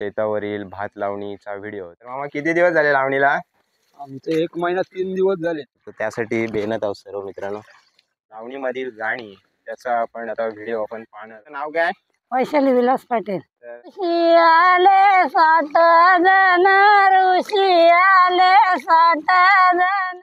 शेतावरील भात लावणीचा व्हिडिओ. तर मामा किती दिवस झाले लावणीला? आमचे 1 महिना 3 दिवस झाले. तर त्यासाठी बेनत आहोत सर्व मित्रांनो. लावणीमधील गाणी त्याचा आपण आता व्हिडिओ आपण पाहणार. नाव काय? वैशाली विलास पाटील. तर ऋषी आले 7 जण, ऋषी आले 7 जण.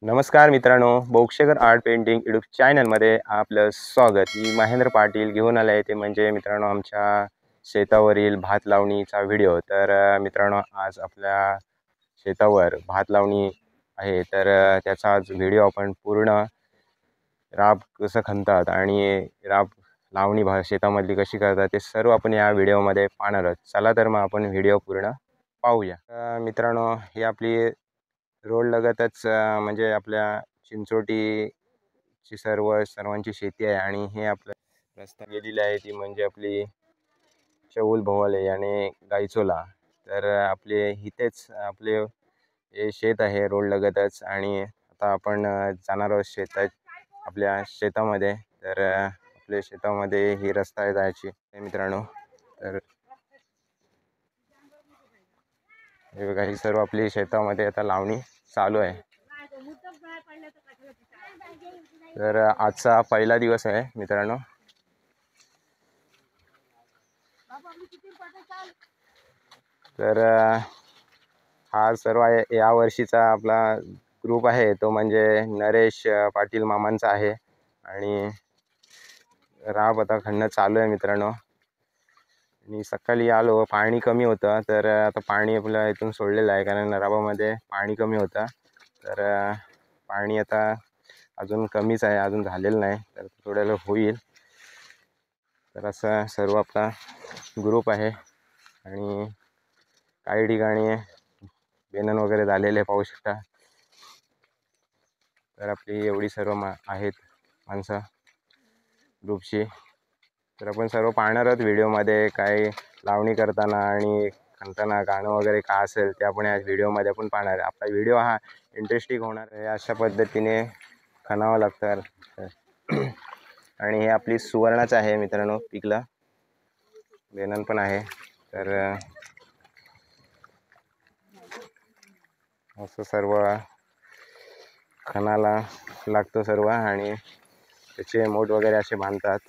नमस्कार मित्रांनो, बोक्षेकर आर्ट पेंटिंग यूट्यूब चॅनलमध्ये आपलं स्वागत. मी महेंद्र पाटील घेऊन आलं आहे ते म्हणजे मित्रांनो आमच्या शेतावरील भात लावणीचा व्हिडिओ. तर मित्रांनो आज आपल्या शेतावर भात लावणी आहे. तर त्याचा आज व्हिडिओ आपण पूर्ण राब कसं खणतात आणि राब लावणी शेतामधली कशी करतात ते सर्व आपण या व्हिडिओमध्ये पाहणार आहोत. चला तर मग आपण व्हिडिओ पूर्ण पाहूया. मित्रांनो ही आपली रोड लगतच म्हणजे आपल्या चिंचोटीची सर्वांची शेती आहे आणि हे आपलं रस्ता गेलेली आहे ती म्हणजे आपली चौल भोवाले आणि गायचोला. तर आपले इथेच आपले हे शेत आहे रोड लगतच आणि आता आपण जाणार आहोत आपल्या शेतामध्ये. तर आपल्या शेतामध्ये ही रस्ता आहे जायची मित्रांनो. तर हे बघा ही सर्व आपली शेतामध्ये आता लावणी चालू आहे. तर आजचा पहिला दिवस आहे मित्रांनो. तर हा सर्व या वर्षीचा आपला ग्रुप आहे तो म्हणजे नरेश पाटील मामांचा आहे आणि राब आता खणणं चालू आहे मित्रांनो. आणि सकाळी आलो पाणी कमी होतं तर आता पाणी आपल्या इथून सोडलेलं आहे कारण राबामध्ये पाणी कमी होतं. तर पाणी आता अजून कमीच आहे, अजून झालेलं नाही, तर थोड्याला होईल. तर असं सर्व आपला ग्रुप आहे आणि काही ठिकाणी बेनन वगैरे झालेले पाहू शकता. तर आपली एवढी सर्व आहेत माणसं ग्रुपची. तर आपण सर्व पाहणार आहोत व्हिडिओमध्ये काय लावणी करताना आणि खणताना गाणं वगैरे काय असेल ते आपण या व्हिडिओमध्ये आपण पाहणार आहे. आपला व्हिडिओ हा इंटरेस्टिंग होणार आहे. अशा पद्धतीने खणावं लागतं. आणि हे आपली सुवर्णाचं आहे मित्रांनो पिकलं बेनन पण आहे. तर असं सर्व खणाला लागतो सर्व आणि त्याचे मोठ वगैरे असे बांधतात.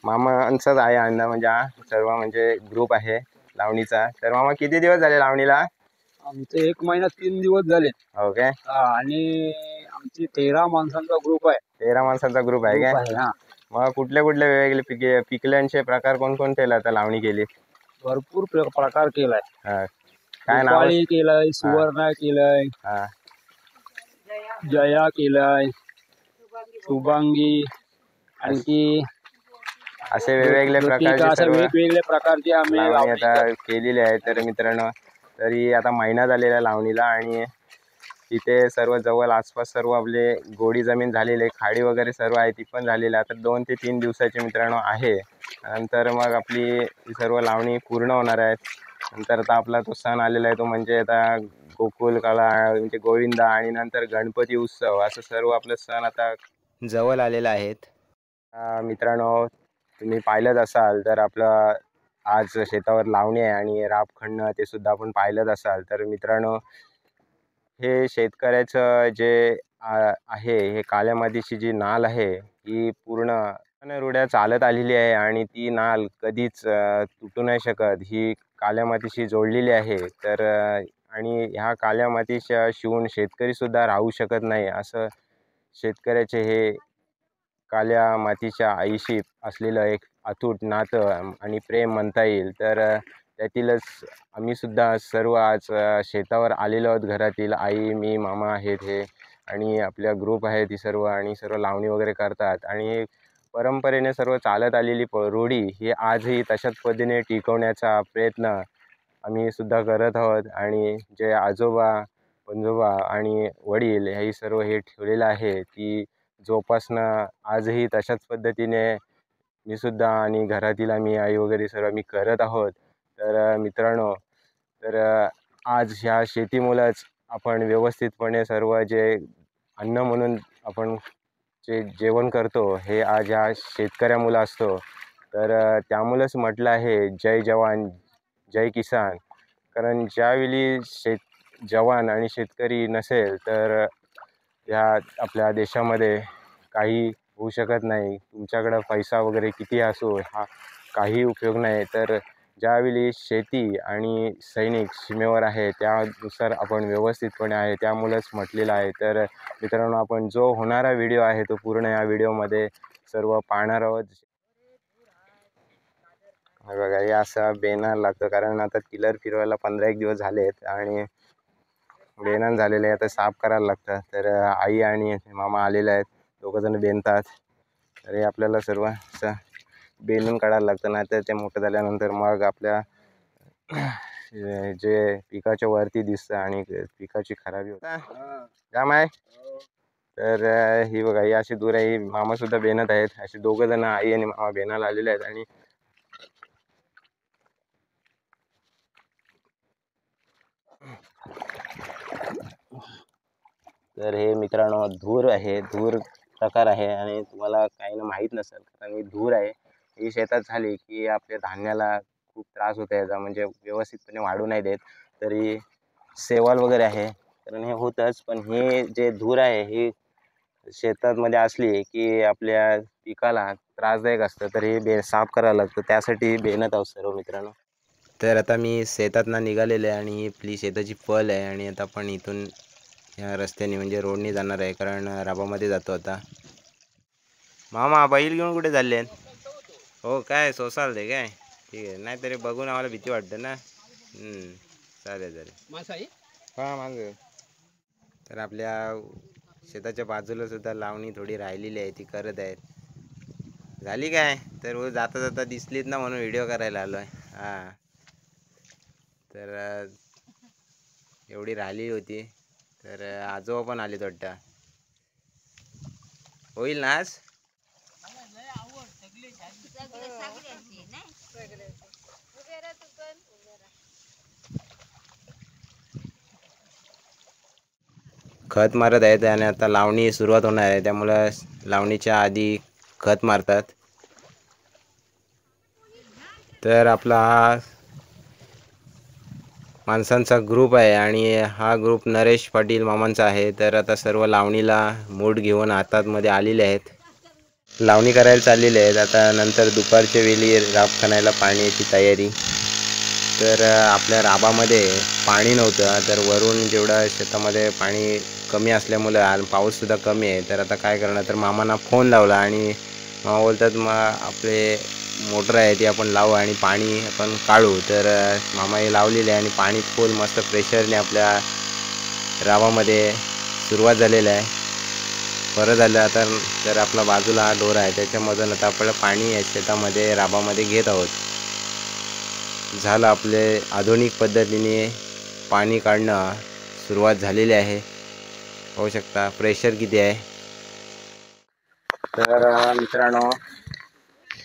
मामांचाच आहे अंदा म्हणजे हा सर्व म्हणजे ग्रुप आहे लावणीचा. तर मामा किती दिवस झाले लावणीला? आमचे 1 महिना 3 दिवस झाले. हो काय? आणि आमची 13 माणसांचा ग्रुप आहे. 13 माणसांचा ग्रुप आहे काय? मग कुठले कुठले वेगवेगळे पिकल्यांचे प्रकार कोणकोणते आता लावणी केली? भरपूर प्रकार केलाय. काय नाव केलाय, सुवर्ण केलाय, जया केलाय, शुभांगी, आणखी असे वेगवेगळे प्रकारचे आम्ही लावणी आता केलेले आहे. तर मित्रांनो तरी आता महिना झालेला लावणीला आणि तिथे सर्व जवळ आसपास सर्व आपले गोडी जमीन झालेले खाडी वगैरे सर्व आहे ती पण झालेली. आता 2 ते 3 दिवसाचे मित्रांनो आहे. नंतर मग आपली सर्व लावणी पूर्ण होणार आहेत. नंतर आता आपला तो सण आलेला आहे तो म्हणजे आता गोकुल कला म्हणजे गोविंदा आणि नंतर गणपती उत्सव असं सर्व आपलं सण आता जवळ आलेलं आहेत. मित्रांनो तुम्ही पाहिलंच असाल तर आपलं आज शेतावर लावणी आहे आणि राब खणणं ते सुद्धा आपण पाहिलंच असाल. तर मित्रांनो हे शेतकऱ्याचं जे आहे हे काळ्या मातीची जी नाल आहे ही पूर्ण रुड्या चालत आलेली आहे आणि ती नाल कधीच तुटू नाही शकत. ही काळ्या मातीशी जोडलेली आहे. तर आणि ह्या काळ्या मातीच्या शिवून शेतकरीसुद्धा राहू शकत नाही. असं शेतकऱ्याचे हे काळ्या मातीच्या आईशी असलेलं एक अतूट नातं आणि प्रेम म्हणता येईल. तर त्यातीलच आम्हीसुद्धा सर्व आज शेतावर आलेलो आहोत. घरातील आई, मी, मामा आहेत हे आणि आपल्या ग्रुप आहे ती सर्व आणि सर्व लावणी वगैरे करतात. आणि परंपरेने सर्व चालत आलेली रूढी ही आजही तशाच पद्धतीने टिकवण्याचा प्रयत्न आम्ही सुद्धा करत आहोत. आणि जे आजोबा, पणजोबा आणि वडील हे सर्व हे ठेवलेलं आहे ती जोपासना आजही तशाच पद्धतीने मी सुद्धा आणि घरातील आम्ही आई वगैरे सर्व आम्ही करत आहोत. तर मित्रांनो तर आज ह्या शेतीमुळेच आपण व्यवस्थितपणे सर्व जे अन्न म्हणून आपण जे जेवण करतो हे आज या शेतकऱ्यामुळं असतो. तर त्यामुळंच म्हटलं आहे जय जवान जय किसान. कारण ज्यावेळी जवान आणि शेतकरी नसेल तर या आपल्या देशामध्ये काही होऊ शकत नाही. तुमच्याकडं पैसा वगैरे किती असो हा काही उपयोग नाही. तर ज्यावेळी शेती आणि सैनिक सीमेवर आहे त्यानुसार आपण व्यवस्थितपणे आहे त्यामुळंच म्हटलेलं आहे. तर मित्रांनो आपण जो होणारा व्हिडिओ आहे तो पूर्ण या व्हिडिओमध्ये सर्व पाहणार आहोत. हे बघा हे असा बेनार लागतं कारण आता टिलर फिरवायला 15-1 दिवस झालेत आणि बेनान झालेले आहे. आता साफ करायला लागतं. तर आई आणि मामा आलेले आहेत, दोघंजण बेनतात. तर हे आपल्याला सर्व असं बेनून काढायला लागतं, नाही तर ते मोठं झाल्यानंतर मग आपल्या जे पिकाच्या वरती दिसतं आणि पिकाची खराबी होते. जाम आहे. तर ही बघा ही अशी दूर आहे. मामासुद्धा बेनत आहेत. असे दोघंजण आई आणि मामा बेनाला आलेले आहेत. आणि तर हे मित्रांनो धूर आहे, धूर प्रकार आहे आणि तुम्हाला काही ना माहीत नसेल कारण ही धूर आहे. ही शेतात झाली की आपल्या धान्याला खूप त्रास होतो याचा, म्हणजे व्यवस्थितपणे वाढू नाही देत. तरी सेवाल वगैरे आहे कारण हे होतंच. पण हे जे धूर आहे ही शेतामध्ये असली की आपल्या पिकाला त्रासदायक असतं. तर हे साफ करायला लागतं, त्यासाठी बेनत आहोत सर्व मित्रांनो. तर आता मी शेतातनं निघालेले आहे आणि ही आपली शेताची पल आहे आणि आता आपण इथून या रस्त्याने म्हणजे रोडने जाणार आहे कारण राबामध्ये जातो आता. मामा बैल घेऊन कुठे चालले? हो काय सोसाल ते काय? ठीक आहे, नाही तरी बघून आम्हाला भीती वाटते ना. चालेल चालेल. हां मागं. तर आपल्या शेताच्या बाजूला सुद्धा लावणी थोडी राहिलेली आहे, ती करत आहेत. झाली काय? तर जाता जाता दिसलीत ना म्हणून व्हिडिओ करायला आलो आहे. हां तर एवढी राहिली होती. तर आजोबा पण आले वाटतं. होईल ना आज? खत मारत आहेत आणि आता लावणी सुरुवात होणार आहे, त्यामुळं लावणीच्या आधी खत मारतात. तर आपला हा माणसांचा ग्रुप आहे आणि हा ग्रुप नरेश पाटील मामांचा आहे. तर आता सर्व लावणीला मूठ घेऊन हातामध्ये आलेले आहेत, लावणी करायला चाललेले आहेत. आता नंतर दुपारच्या वेळी राब खणायला पाण्याची तयारी. तर आपल्या राबामध्ये पाणी नव्हतं, तर वरून जेवढं शेतामध्ये पाणी कमी असल्यामुळं आणि पाऊससुद्धा कमी आहे. तर आता काय करणार, तर मामांना फोन लावला आणि मामा बोलतात मग आपले मोटर आहे ती आपण लावू आणि पाणी आपण काढू. तर मामा हे लावलेले आहे आणि पाणी फुल मस्त प्रेशरने आपल्या राबामध्ये सुरुवात झालेलं आहे. बरं झालं आता. तर आपला बाजूला हा डोर आहे त्याच्यामधून आता आपल्याला पाणी या शेतामध्ये राबामध्ये घेत आहोत. झालं आपले आधुनिक पद्धतीने पाणी काढणं सुरुवात झालेली आहे. पाहू शकता प्रेशर किती आहे. तर मित्रांनो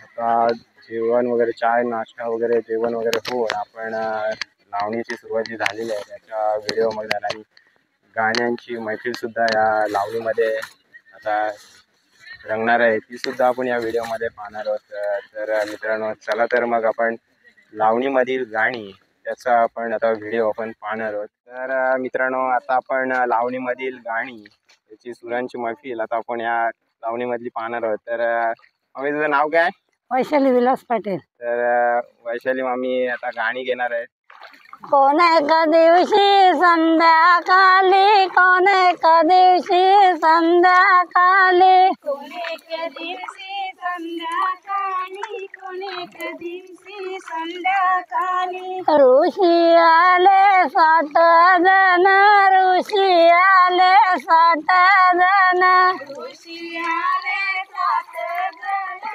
आता जेवण वगैरे चाय नाश्ता वगैरे जेवण वगैरे होऊन आपण लावणीची सुरुवात जी झालेली आहे त्याच्या व्हिडिओमध्ये आणि गाण्यांची मैफिलसुद्धा या लावणीमध्ये आता रंगणार आहे, तीसुद्धा आपण या व्हिडिओमध्ये पाहणार आहोत. तर मित्रांनो चला तर मग आपण लावणीमधील गाणी त्याचा आपण आता व्हिडिओ आपण पाहणार आहोत. तर मित्रांनो आता आपण लावणीमधील गाणी त्याची सुरांची मैफिल आता आपण या लावणीमधली पाहणार आहोत. तर मामी तुझं नाव काय? वैशाली विलास पाटील. तर वैशाली मामी आता गाणी घेणार आहेत. कोण एका दिवशी संध्याकाळी, कोण एका दिवशी संध्याकाळी, कोण एका दिवशी संध्याकाळी, कोण एका दिवशी संध्याकाळी, ऋषी आले 7 जण, ऋषी आले 7 जण, ऋषी आले 7 जण,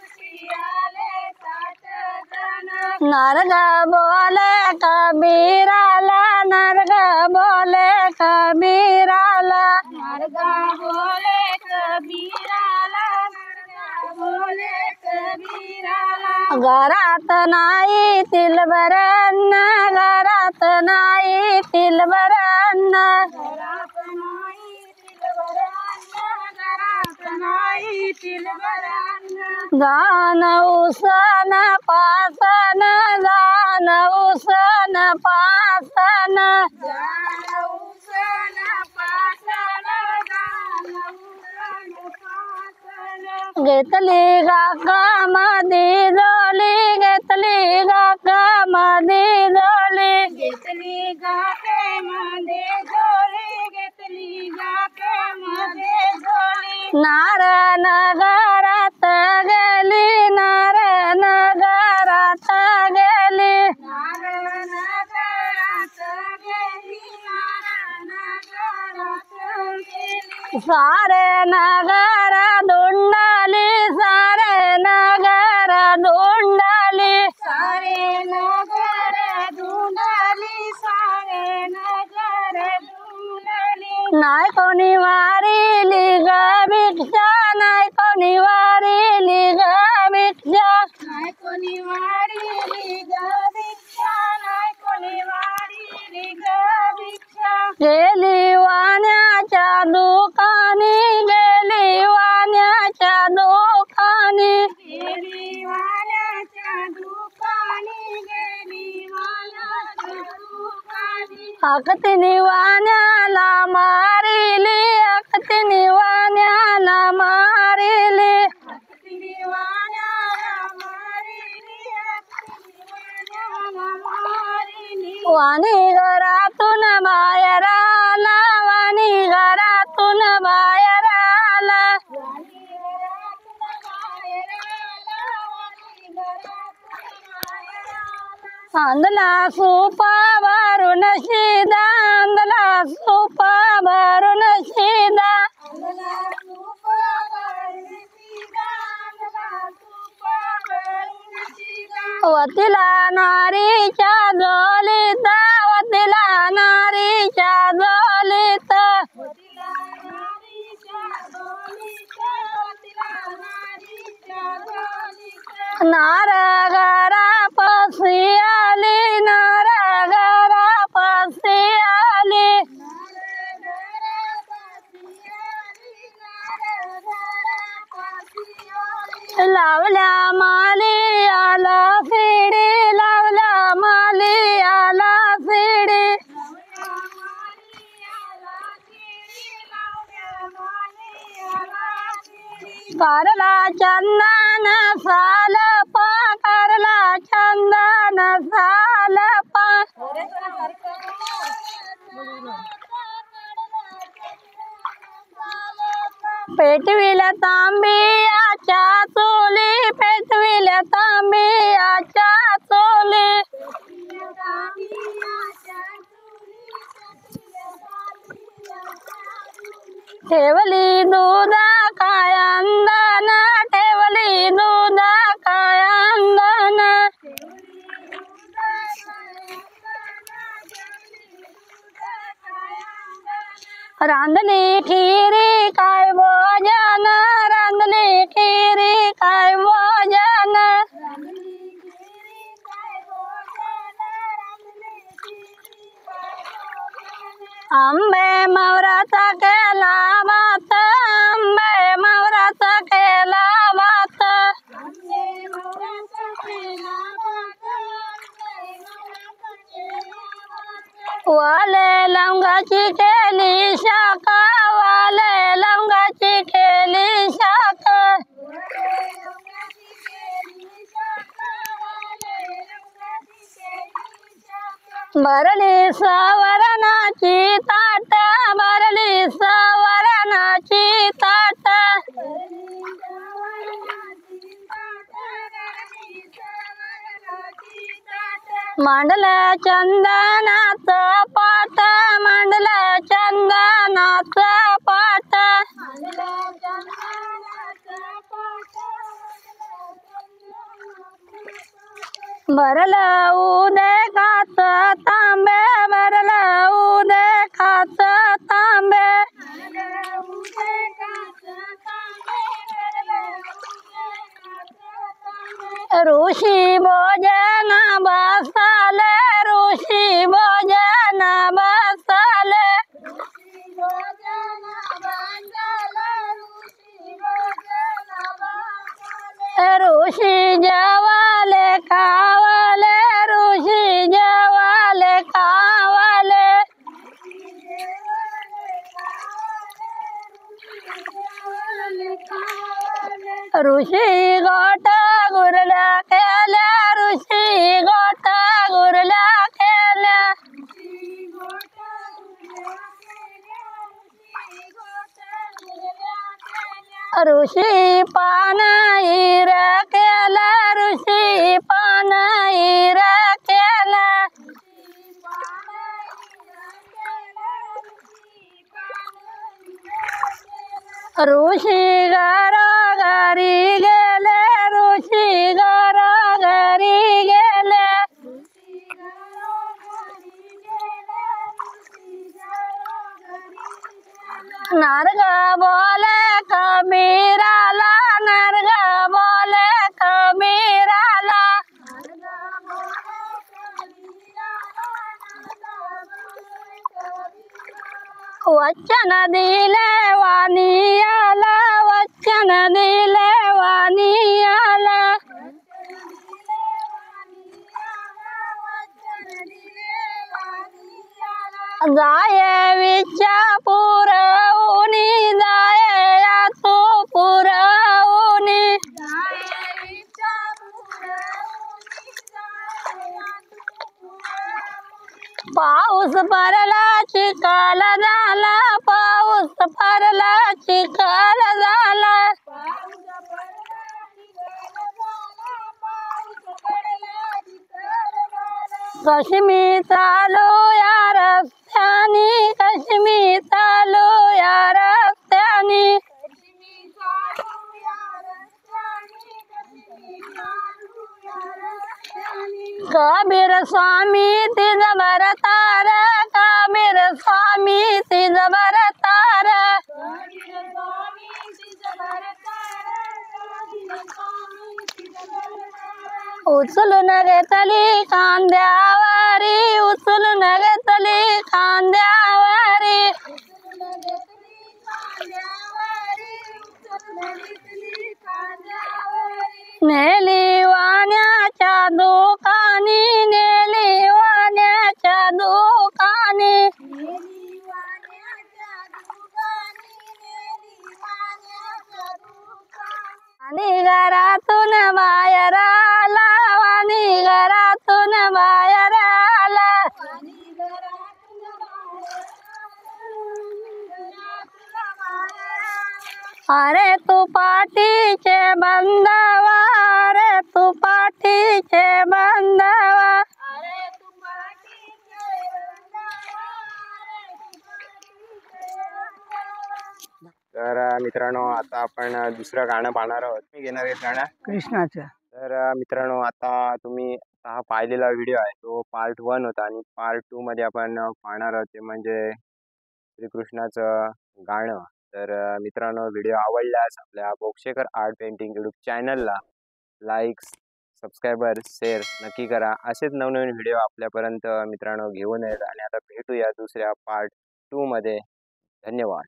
ऋषी आले 7 जण, नरग बोले कबीराला, नरग बोले कबीराला, नरगा बोले कबीराला, नरगा बोले कबीराला, घरात नाही तिलभर अन्न, घरात नाही तिलभर अन्न, घरात नाही तिलभर अन्न, येतील बरांना जान उसन पासन जान उसन पासन घेतली गाका मधी जोली घेतली गाका मधी जोली घेतली गाके मध्ये झोली घेतली गाके मध्ये झोली नार नगरात गेली नार नगरात गेली सारे नगर धुंडली सारे नगर धुंडली सारे नगर धुंडली सारे नगर धुंडली नाही कोणी वारिली ग भिक्षा नाही कोणी वारिली ग भिक्षा नाही कोणी वाढीली ग भिक्षा नाही कोणी वाढीली ग भिक्षा गेली वाण्याच्या दुकानी गेली वाण्याच्या दुकानी गेली वाण्याच्या दुकानी गेली वाण्याच्या दुकानी अकतिनी वाण्याला मारिली अकतिनी वाण्याला मारिली तिने वाण्याला मारिली वाण्याला मारिली वाणी घरातून बाहेर आला वाणी घरातून बाहेर आला अंधला सुपा भरून शिदा अंधला सुपा भरून शिदा वतीला नारीच्या जोलीत वतीला नारीच्या जोलीत नार घरा पसी आली नार घरा पसी आली लावल्या माली आला शिडी लावल्या माली आला शिडी करला चंदन सालप करला चंदन सालप पेटविल्या तांबियाच्या चोली पेटविल्या तांबियाच्या चोली ठेवली दुधा काय अंदन ठेवली दुधा काय अंदन रांधली खिरी काय भोजन रांधली खिरी काय भोजन आंबे मवराचा केला भात आंबे मवराचा केला भात वाले लवंगाची केली शाखा वाले लवंगाची केली शाखा भरली सवरणाची ताट भरली सवरणाची ताट मांडलं चंदनाचं पाट मांडलं चंदनाचं पाट भरलं उदकाच तांबे भरलं उदकाच तांबे ऋषी भोजन बसले ऋषी भोजन बसले ऋषी जेवाले खावाले ऋषी जेवाले खावाले ऋषी गोटा गुरल्या केल्या ऋषी गोटा गुरल्या केल्या ऋषी पान हिर केला ऋषी पान हिर केला ऋषी घरी गेले ऋषी घरी गेले नर्ग बोले कबीराला नर्ग बोले कबीराला वचन दिले वाणियाला वचन दिले वाणियाला जाये विचा पुरवूनी जाये यातू पुरवूनी पाऊस पडला चिखल झाला पाऊस पडला चिखल झाला कश्मी चालू या रस्त्यानी कश्मी चालू या रस्त्यानी कबीर स्वामी तिज भरतार कबीर स्वामी तिज भरतार उचलून घेतली खांद्यावरी उचलून घेतली खांद्यावरी नेली वाण्याच्या दुकानी नेली वाण्याच्या दुकानी आणि घरातून बाहेर आला आणि घरातून बाहेर आला अरे तू पाठीचे बंदावा अरे तू पाठीचे बंदावा तर मित्रांनो आता आपण दुसरं गाणं पाहणार आहोत. मी घेणार आहे गाणं कृष्णाचं. तर मित्रांनो आता तुम्ही हा पाहिलेला व्हिडिओ आहे तो पार्ट 1 होता आणि पार्ट 2 मध्ये आपण पाहणार आहोत ते म्हणजे श्रीकृष्णाचं गाणं. तर मित्रांनो व्हिडिओ आवडल्यास आपल्या बोक्षेकर आर्ट पेंटिंग यूट्यूब चॅनलला लाईक्स सबस्क्रायबर शेअर नक्की करा. असेच नवनवीन व्हिडिओ आपल्यापर्यंत मित्रांनो घेऊन येत आणि आता भेटूया दुसऱ्या पार्ट 2 मध्ये. धन्यवाद.